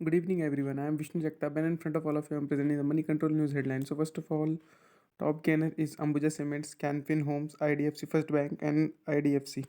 Good evening, everyone. I am Vishnu Jagtap, and in front of all of you, I am presenting the Money Control News headlines. So, first of all, top gainer is Ambuja Cements, Canfin Homes, IDFC First Bank, and IDFC.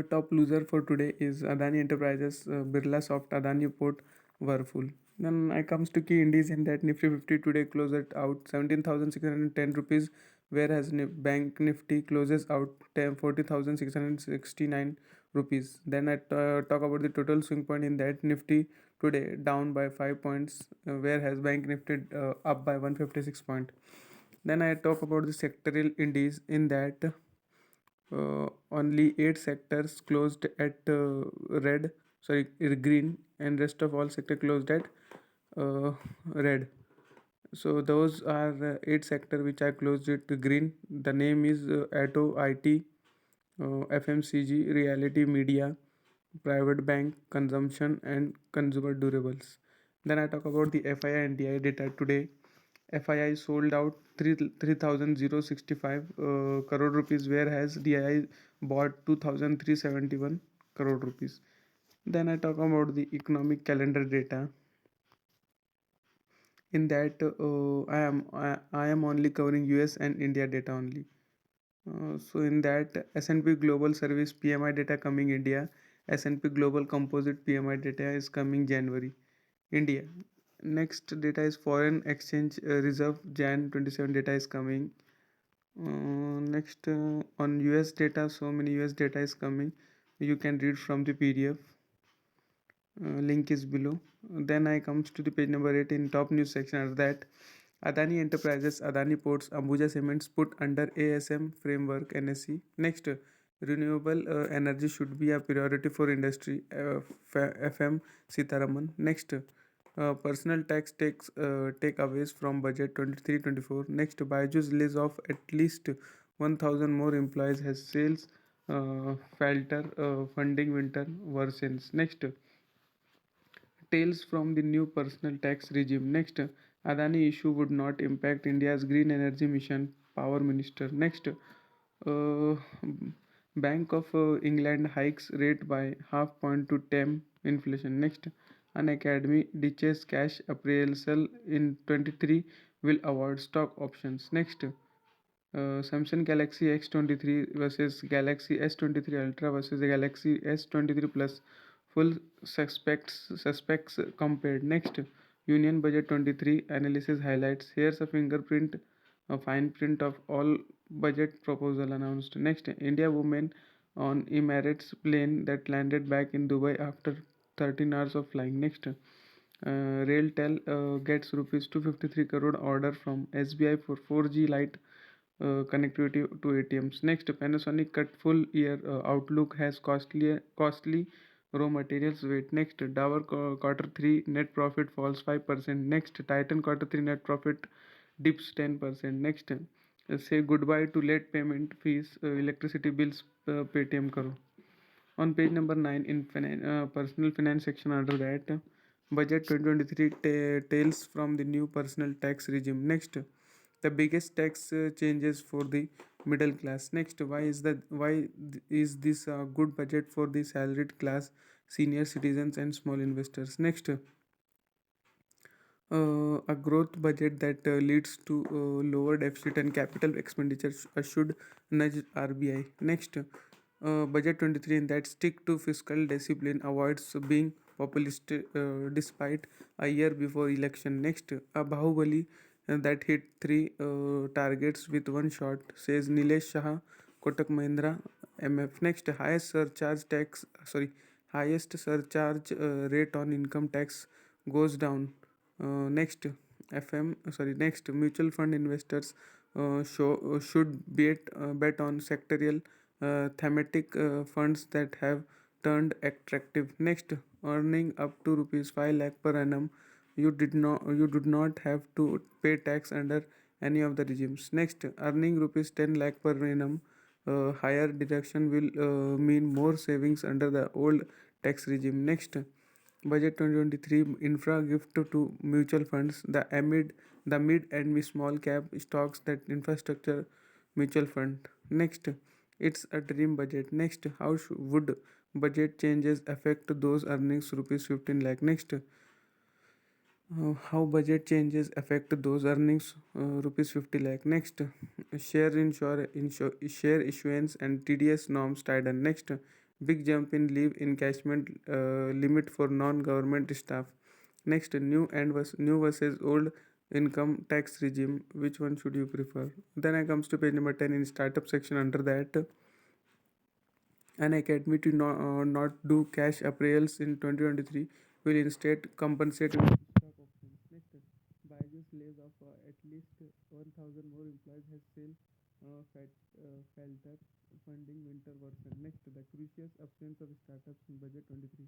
Top loser for today is Adani Enterprises, Birla Soft, Adani Port, Whirlpool. Then I comes to key indies in that Nifty 50 today closed at out 17,610 rupees, whereas Bank Nifty closes out 40,669 rupees. Then I talk about the total swing point in that Nifty today down by 5 points, whereas Bank Nifty up by 156 point. Then I talk about the sectoral indies in that only 8 sectors closed at red, sorry, green, and rest of all sector closed at red. So those are 8 sector which are closed at green. The name is Auto, IT, FMCG, Reality Media, Private Bank, Consumption, and Consumer Durables. Then I talk about the FII and DI data today. FII sold out 3,065 crore rupees, whereas DII bought 2,371 crore rupees. Then I talk about the economic calendar data. In that, I am only covering US and India data only. So in that S&P Global Service PMI data coming India, S&P Global Composite PMI data is coming January, India. Next data is foreign exchange reserve Jan 27 data is coming. Next on US data, so many US data is coming. You can read from the PDF. Link is below. Then I comes to the page number 8 in top news section are that Adani Enterprises, Adani Ports, Ambuja Cements put under ASM framework NSE. Next, renewable energy should be a priority for industry. FM Sitaraman. Next, personal tax takes takeaways from budget 23-24. Next, Byju's release of at least 1,000 more employees has sales falter funding winter worsens. Next, tales from the new personal tax regime. Next, Adani issue would not impact India's green energy mission. Power Minister. Next, Bank of England hikes rate by half point to tame inflation. Next, an academy ditches cash appraisal in 23 will award stock options. Next, Samsung Galaxy X23 versus Galaxy S23 Ultra versus the Galaxy S23 Plus. Full suspects compared. Next, Union Budget 23 analysis highlights. Here's a fingerprint, a fine print of all budget proposal announced. Next, India women on Emirates plane that landed back in Dubai after 13 hours of flying. Next, Railtel gets rupees 253 crore order from SBI for 4G Lite connectivity to ATMs. Next, Panasonic cut full year outlook has costly raw materials weight. Next, Dower quarter 3 net profit falls 5%. Next, Titan quarter 3 net profit dips 10%. Next, say goodbye to late payment fees, electricity bills, Paytm karo. On page number 9 in personal finance section under that budget 2023 tales from the new personal tax regime. Next, the biggest tax changes for the middle class. Next, why is this a good budget for the salaried class, senior citizens, and small investors? Next, a growth budget that leads to lower deficit and capital expenditure should nudge RBI. Next, budget 23 in that stick to fiscal discipline avoids being populist despite a year before election. Next, a Bahubali that hit three targets with one shot, says Nilesh Shah, Kotak Mahindra, MF. Next, highest surcharge rate on income tax goes down. Next, mutual fund investors should bet on sectorial thematic funds that have turned attractive. Next, earning up to rupees 5 lakh per annum, you do not have to pay tax under any of the regimes. Next, earning rupees 10 lakh per annum, higher deduction will mean more savings under the old tax regime. Next, budget 2023 infra gift to mutual funds, the mid and small cap stocks that infrastructure mutual fund. Next, it's a dream budget. Next, would budget changes affect those earnings rupees 15 lakh. Next, how budget changes affect those earnings rupees 50 lakh. Next, share issuance and TDS norms tighten. Next, big jump in leave encashment limit for non-government staff. Next, new versus old income tax regime. Which one should you prefer? Then I comes to page number 10 in startup section. Under that, an academy to not do cash appraisals in 2023 will instead compensate with stock options. Next, Byju's lays off at least 1,000 more employees has sale filter funding winter version. Next, the crucial absence of startups in budget 23.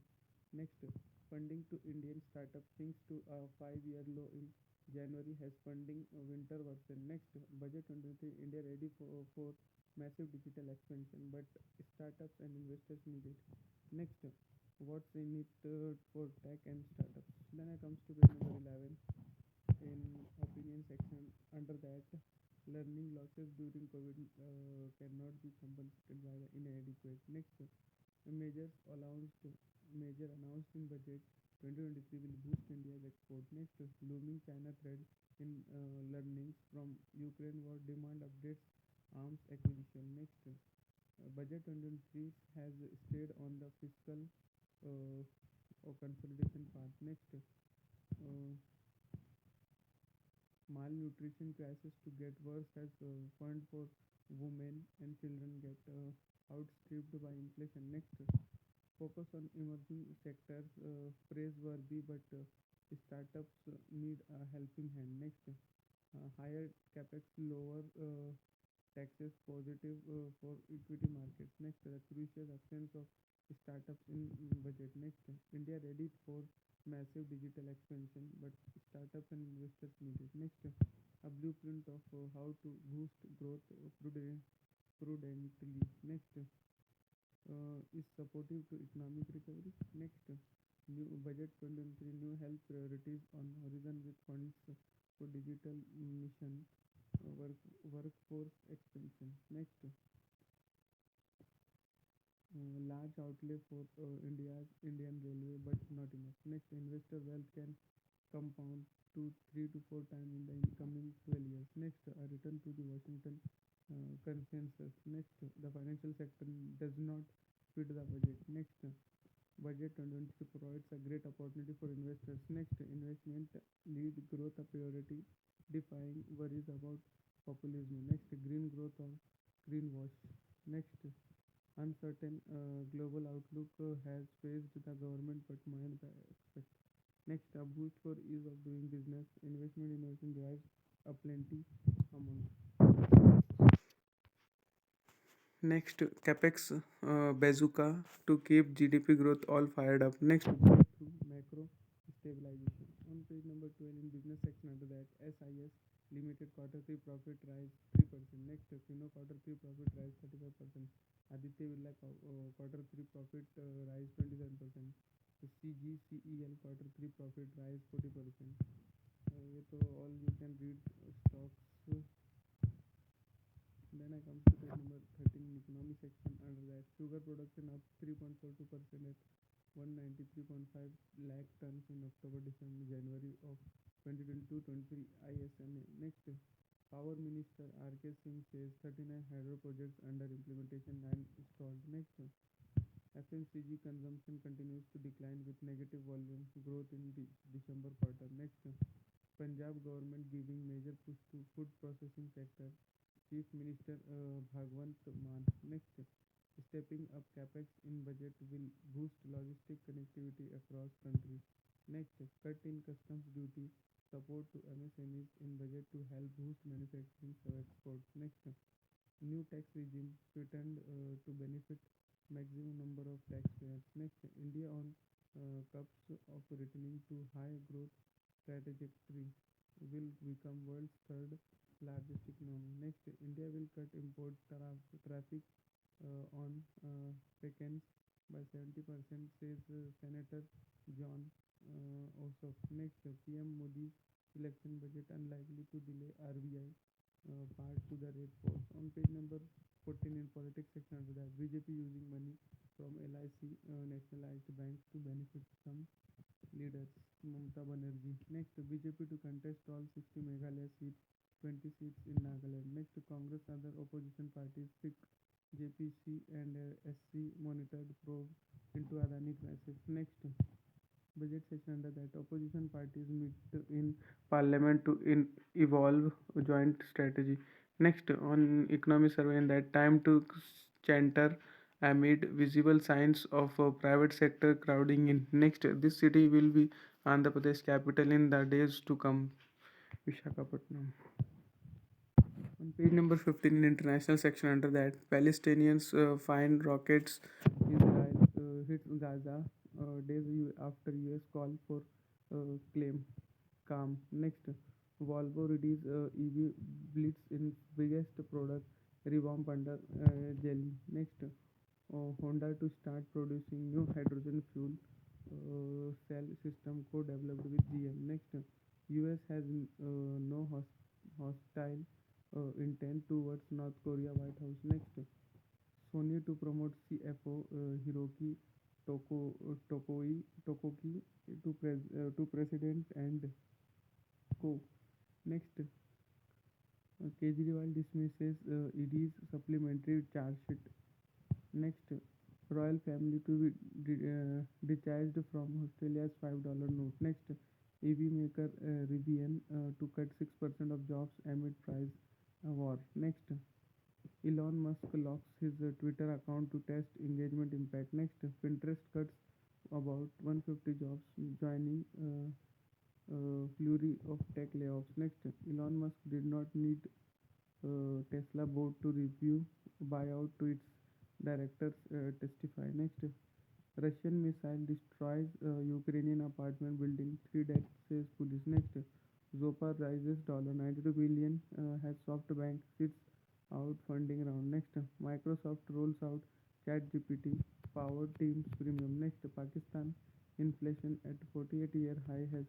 Next, funding to Indian startups sinks to a 5-year low in January has funding winter version. Next, budget 23 India ready for massive digital expansion, but startups and investors need it. Next, what's in it for tech and startups? Then I comes to page number 11 in opinion section. Under that, learning losses during COVID cannot be compensated by the inadequate. Next, the announced in budget 2023 will boost India's export. Next, looming China threat in learnings from Ukraine war demand updates arms acquisition. Next, budget 2023 has stayed on the fiscal uh, consolidation path. Next, malnutrition crisis to get worse as fund for women and children get outstripped by inflation. Next, focus on emerging sectors praiseworthy, but startups need a helping hand. Next, higher capex, lower taxes positive for equity markets. Next, the crucial absence of startups in budget. Next, India ready for massive digital expansion, but startups and investors need it. Next, a blueprint of how to boost growth prudently. Next, is supportive to economic recovery. Next, new budget 2023 new health priorities on horizon with funds for digital mission workforce expansion. Next, large outlay for India's Indian Railway, but not enough. Next, investor wealth can compound to 3 to 4 times in the incoming 12 years. Next, a return to the Washington consensus. Next, the financial sector does not fit the budget. Next, budget 2023 provides a great opportunity for investors. Next, investment lead growth a priority, defying worries about populism. Next, green growth or greenwash. Next, uncertain global outlook has faced the government but might by expect. Next, a boost for ease of doing business. Investment innovation drives a plenty among. Next, capex bazooka to keep GDP growth all fired up. Next, through macro stabilization. On page number 12 in business section under that, SIS limited quarter 3 profit rise 3%. Next, Fino quarter 3 profit rise 35%. Aditya Birla quarter 3 profit rise 27%. CGCEL quarter 3 profit rise 40%. ये तो all you can read stocks. Then I comes to page number 13 in economy section. Under that, sugar production up 3.42% at 193.5 lakh tons in October December January of 2022-23 ISMA. Next, Power Minister RK Singh says 39 hydro projects under implementation, 9 installed. Next, FMCG consumption continues to decline with negative volume growth in the December quarter. Next, Punjab government giving major push to food processing sector. Chief Minister Bhagwant Mann. Next, stepping up capex in budget will boost logistic connectivity across country. Next, cut in customs duty support to MSMEs in budget to help boost manufacturing for exports. Next, new tax regime pretend to benefit maximum number of taxpayers. Next, India on cups of returning to high growth trajectory will become world's third largest economy. Next, India will cut import traffic on pecans by 70%, says Senator John Ossoff. Next, PM Modi's election budget unlikely to delay RBI part to the red force. On page number 14 in politics section under that BJP using money from LIC nationalized banks to benefit some leaders. Mamata Banerjee. Next, BJP to contest all 60 Meghalaya seats, 20 seats in Nagaland. Next, Congress other opposition parties pick JPC and SC monitored probe into Adani crisis. Next, budget session under that opposition parties meet in parliament to evolve joint strategy. Next, on economy survey in that time to chanter amid visible signs of private sector crowding in. Next, this city will be Andhra Pradesh capital in the days to come. Vishakhapatnam. On page number 15 in international section under that, Palestinians find rockets. Israel hits Gaza days after US call for claim calm. Next, Volvo release EV blitz in biggest product revamp under jelly. Next, Honda to start producing new hydrogen fuel cell system co-developed with GM. Next, US has no hostile intent towards North Korea White House. Next, Sony to promote CFO Hiroki Tokoki to president and co. Next, Kejriwal dismisses ED's supplementary charge sheet. Next, royal family to be discharged from Australia's $5 note. Next, EV maker Rivian to cut 6% of jobs amid price war. Next, Elon Musk locks his Twitter account to test engagement impact. Next, Pinterest cuts about 150 jobs, joining flurry of tech layoffs. Next, Elon Musk did not need Tesla board to review buyout to its directors testify. Next, Russian missile destroys Ukrainian apartment building. 3 deaths, says police. Next, Zopar rises $92 billion has SoftBank sits out funding round. Next, Microsoft rolls out ChatGPT powered Teams Premium. Next, Pakistan inflation at 48-year high has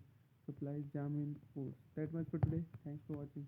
supplies jam in ports. That much for today. Thanks for watching.